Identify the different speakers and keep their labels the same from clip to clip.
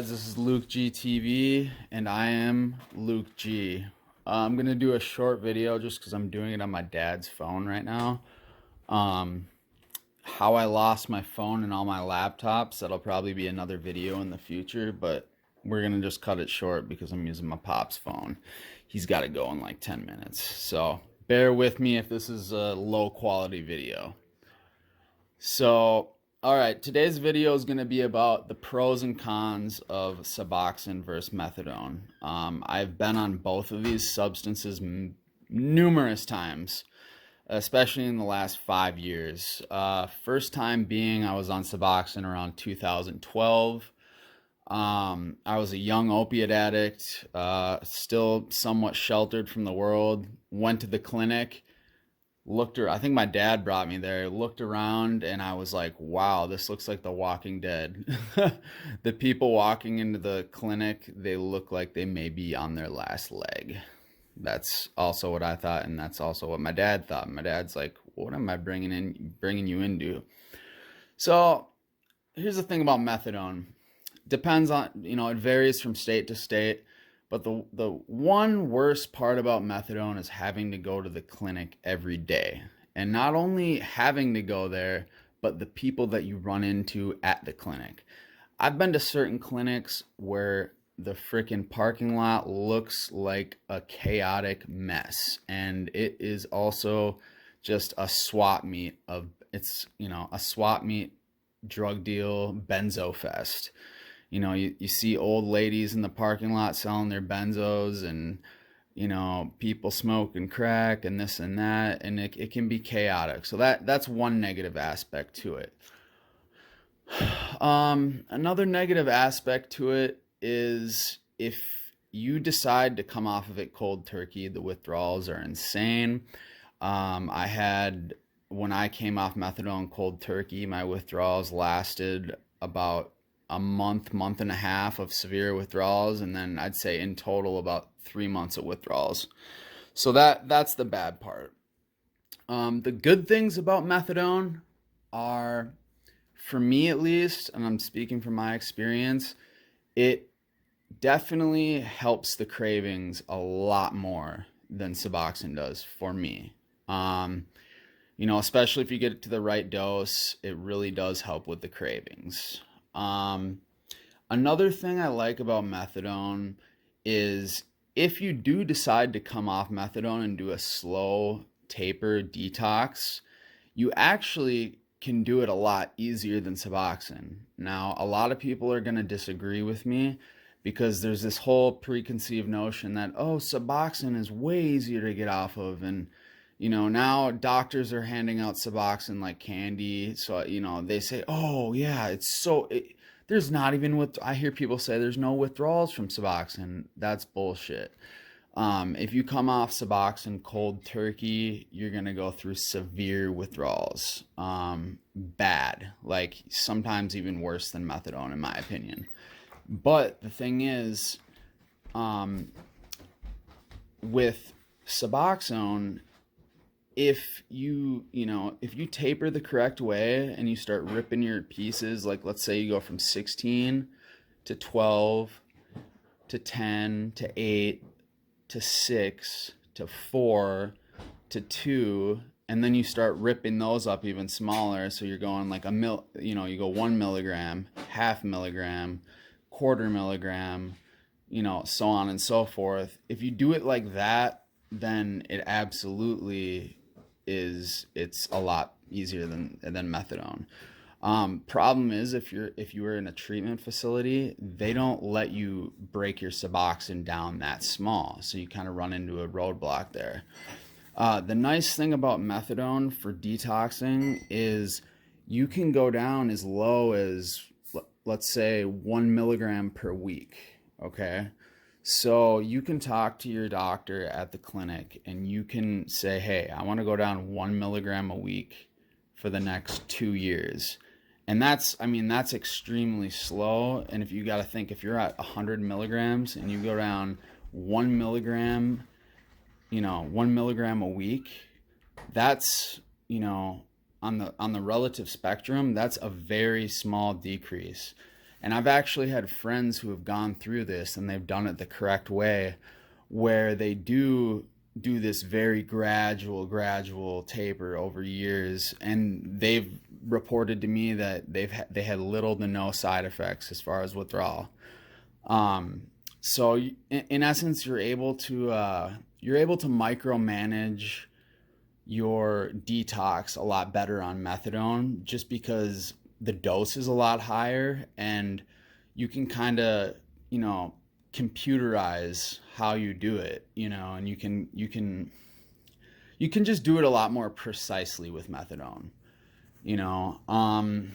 Speaker 1: guys, this is lukegtv and I am Luke G. I'm gonna do a short video just because I'm doing it on my dad's phone right now. How I lost my phone and all my laptops. That'll probably be another video in the future, but we're gonna just cut it short because I'm using my pop's phone. He's got to go in like 10 minutes, so bear with me if this is a low quality video. So, all right, today's video is going to be about the pros and cons of Suboxone versus Methadone. I've been on both of these substances numerous times, especially in the last 5 years. First time being I was on Suboxone around 2012. I was a young opiate addict, still somewhat sheltered from the world, went to the clinic. I think my dad brought me there, looked around, and I was like, wow, this looks like The Walking Dead. The people walking into the clinic, they look like they may be on their last leg. That's also what I thought, and that's also what my dad thought. My dad's like, what am I bringing you into? So here's the thing about methadone. Depends on, it varies from state to state. But the one worst part about methadone is having to go to the clinic every day. And not only having to go there, but the people that you run into at the clinic. I've been to certain clinics where the freaking parking lot looks like a chaotic mess. And it is also just a swap meet a swap meet drug deal benzo fest. You see old ladies in the parking lot selling their benzos and, people smoking crack and this and that, and it can be chaotic. So that's one negative aspect to it. Another negative aspect to it is if you decide to come off of it cold turkey, the withdrawals are insane. When I came off methadone cold turkey, my withdrawals lasted about a month and a half of severe withdrawals, and then I'd say in total about 3 months of withdrawals. So that's the bad part. The good things about methadone are, for me at least, and I'm speaking from my experience, it definitely helps the cravings a lot more than Suboxone does for me. Especially if you get it to the right dose, it really does help with the cravings. Another thing I like about methadone is if you do decide to come off methadone and do a slow taper detox, you actually can do it a lot easier than Suboxone. Now, a lot of people are going to disagree with me because there's this whole preconceived notion that, Suboxone is way easier to get off of, and now doctors are handing out Suboxone like candy. So, they say, oh yeah, there's not even I hear people say there's no withdrawals from Suboxone. That's bullshit. If you come off Suboxone cold turkey, you're going to go through severe withdrawals. Bad, like sometimes even worse than methadone in my opinion. But the thing is, with Suboxone, if you taper the correct way and you start ripping your pieces, like let's say you go from 16 to 12 to 10 to 8 to 6 to 4 to 2, and then you start ripping those up even smaller, so you're going like you go 1 milligram, half milligram, quarter milligram, so on and so forth. If you do it like that, then it absolutely it's a lot easier than methadone. Problem is, if you were in a treatment facility, they don't let you break your Suboxone down that small, so you kind of run into a roadblock there. The nice thing about methadone for detoxing is you can go down as low as, let's say, 1 milligram per week. Okay. So you can talk to your doctor at the clinic and you can say, hey, I want to go down 1 milligram a week for the next 2 years. And that's extremely slow. And if you got to think, if you're at 100 milligrams and you go down 1 milligram, 1 milligram a week, that's, on the relative spectrum, that's a very small decrease. And I've actually had friends who have gone through this and they've done it the correct way, where they do this very gradual taper over years, and they've reported to me that they had little to no side effects as far as withdrawal. So in essence, you're able to micromanage your detox a lot better on methadone, just because the dose is a lot higher, and you can kind of, computerize how you do it, and you can just do it a lot more precisely with methadone. you know um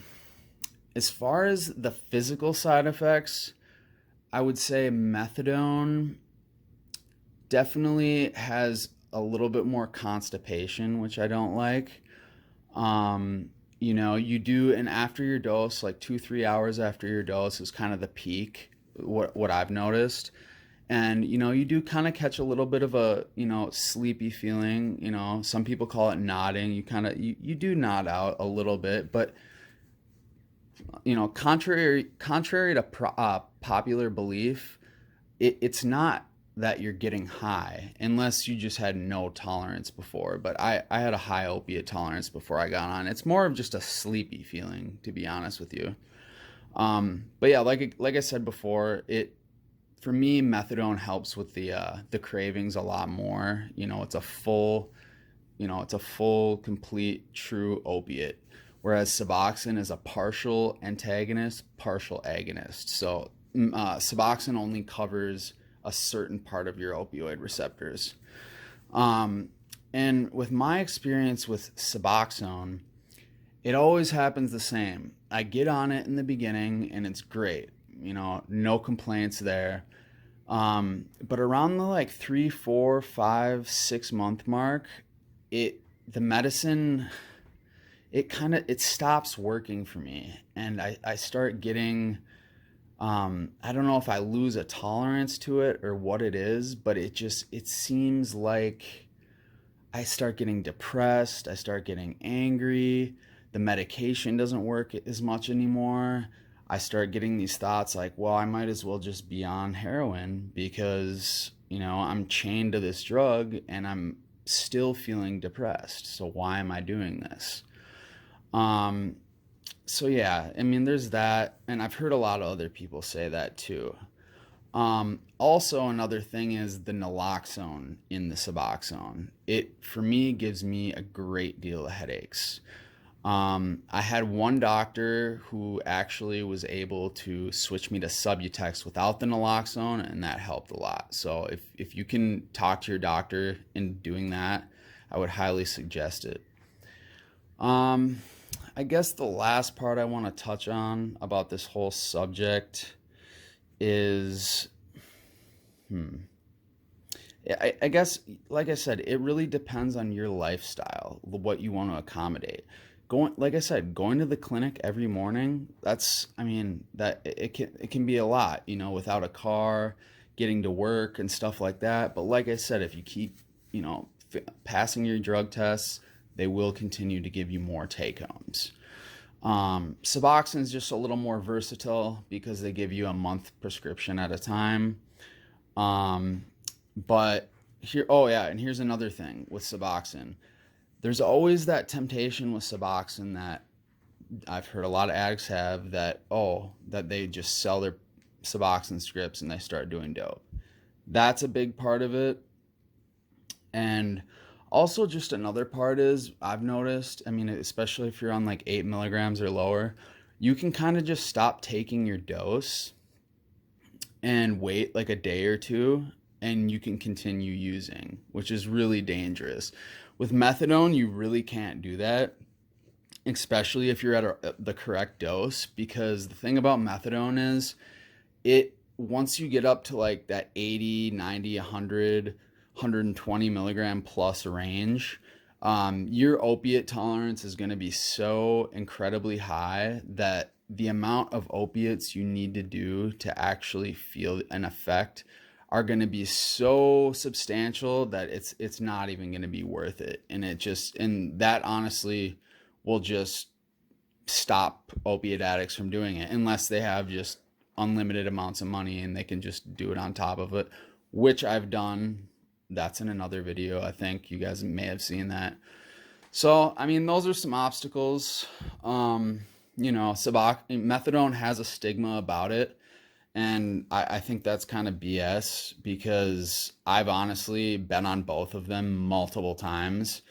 Speaker 1: as far as the physical side effects, I would say methadone definitely has a little bit more constipation, which I don't like. You do, and after your dose, like 2-3 hours after your dose is kind of the peak, what I've noticed. And you do kind of catch a little bit of a sleepy feeling. Some people call it nodding. You do nod out a little bit, but contrary to popular belief, it's not that you're getting high, unless you just had no tolerance before. But I had a high opiate tolerance before I got on. It's more of just a sleepy feeling, to be honest with you. But yeah, like I said before, for me, methadone helps with the cravings a lot more. It's a full, complete, true opiate, whereas Suboxone is a partial antagonist, partial agonist. So Suboxone only covers a certain part of your opioid receptors. And with my experience with Suboxone, it always happens the same. I get on it in the beginning and it's great. No complaints there. But around the like 3, 4, 5, 6 month mark, the medicine, it stops working for me. And I start getting, I don't know if I lose a tolerance to it or what it is, but it seems like I start getting depressed. I start getting angry. The medication doesn't work as much anymore. I start getting these thoughts like, well, I might as well just be on heroin because, I'm chained to this drug and I'm still feeling depressed. So why am I doing this? So yeah, I mean, there's that. And I've heard a lot of other people say that too. Also, another thing is the naloxone in the Suboxone. It, for me, gives me a great deal of headaches. I had one doctor who actually was able to switch me to Subutex without the naloxone, and that helped a lot. So if you can talk to your doctor in doing that, I would highly suggest it. I guess the last part I want to touch on about this whole subject is, I guess, like I said, it really depends on your lifestyle, what you want to accommodate. Like I said, going to the clinic every morning, that it can be a lot, without a car, getting to work and stuff like that. But like I said, if you keep, passing your drug tests, they will continue to give you more take homes. Suboxone is just a little more versatile because they give you a month prescription at a time. But oh yeah, and here's another thing with Suboxone. There's always that temptation with Suboxone that I've heard a lot of addicts have, that they just sell their Suboxone scripts and they start doing dope. That's a big part of it. And also, just another part is, I've noticed, especially if you're on like 8 milligrams or lower, you can kind of just stop taking your dose and wait like a day or two, and you can continue using, which is really dangerous. With methadone, you really can't do that, especially if you're at the correct dose, because the thing about methadone is, once you get up to like that 80, 90, 100, 120 milligram plus range, your opiate tolerance is going to be so incredibly high that the amount of opiates you need to do to actually feel an effect are going to be so substantial that it's not even going to be worth it. And that honestly will just stop opiate addicts from doing it, unless they have just unlimited amounts of money and they can just do it on top of it, which I've done. That's in another video. I think you guys may have seen that. So, I mean, those are some obstacles. You know, methadone has a stigma about it. And I think that's kind of BS, because I've honestly been on both of them multiple times,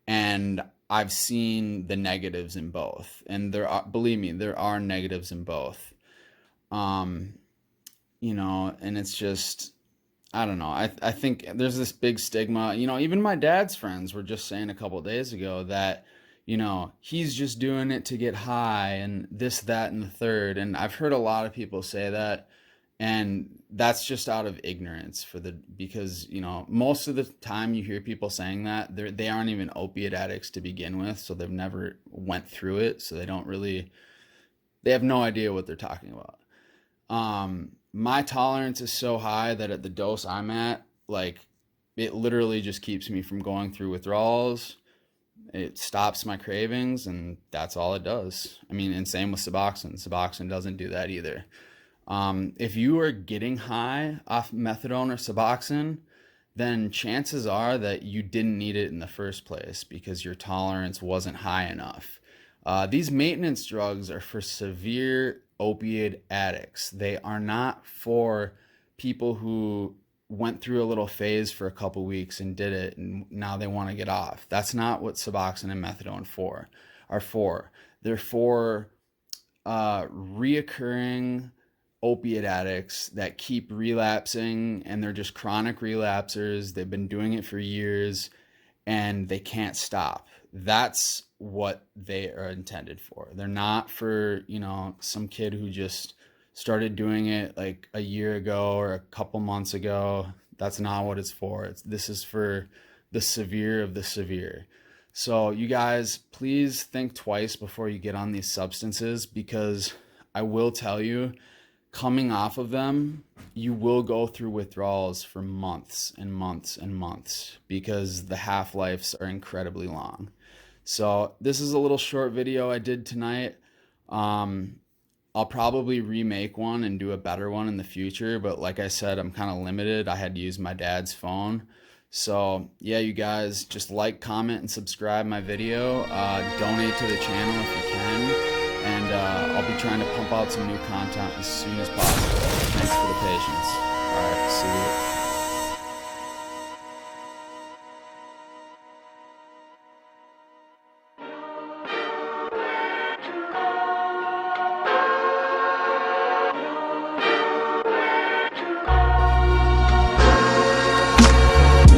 Speaker 1: and I've seen the negatives in both. And there are, believe me, there are negatives in both. You know, and it's just, I don't know. I think there's this big stigma. You know, even my dad's friends were just saying a couple of days ago that, you know, he's just doing it to get high and this, that, and the third. And I've heard a lot of people say that. And that's just out of ignorance because, you know, most of the time you hear people saying that, they aren't even opiate addicts to begin with. So they've never went through it. So they have no idea what they're talking about. My tolerance is so high that at the dose I'm at, like, it literally just keeps me from going through withdrawals. It stops my cravings, and that's all it does. I mean, and same with Suboxone. Suboxone doesn't do that either. If you are getting high off methadone or Suboxone, then chances are that you didn't need it in the first place because your tolerance wasn't high enough. These maintenance drugs are for severe opiate addicts. They are not for people who went through a little phase for a couple weeks and did it and now they want to get off. That's not what Suboxone and methadone are for. They're for reoccurring opiate addicts that keep relapsing, and they're just chronic relapsers. They've been doing it for years and they can't stop. That's what they are intended for. They're not for, you know, some kid who just started doing it like a year ago or a couple months ago. That's not what it's for. This is for the severe of the severe. So you guys, please think twice before you get on these substances, because I will tell you, coming off of them, you will go through withdrawals for months and months and months, because the half-lives are incredibly long. So this is a little short video I did tonight. I'll probably remake one and do a better one in the future, but like I said, I'm kind of limited. I had to use my dad's phone. So yeah, you guys, just like, comment, and subscribe my video. Donate to the channel if you can. And I'll be trying to pump out some new content as soon as possible. Thanks for the patience.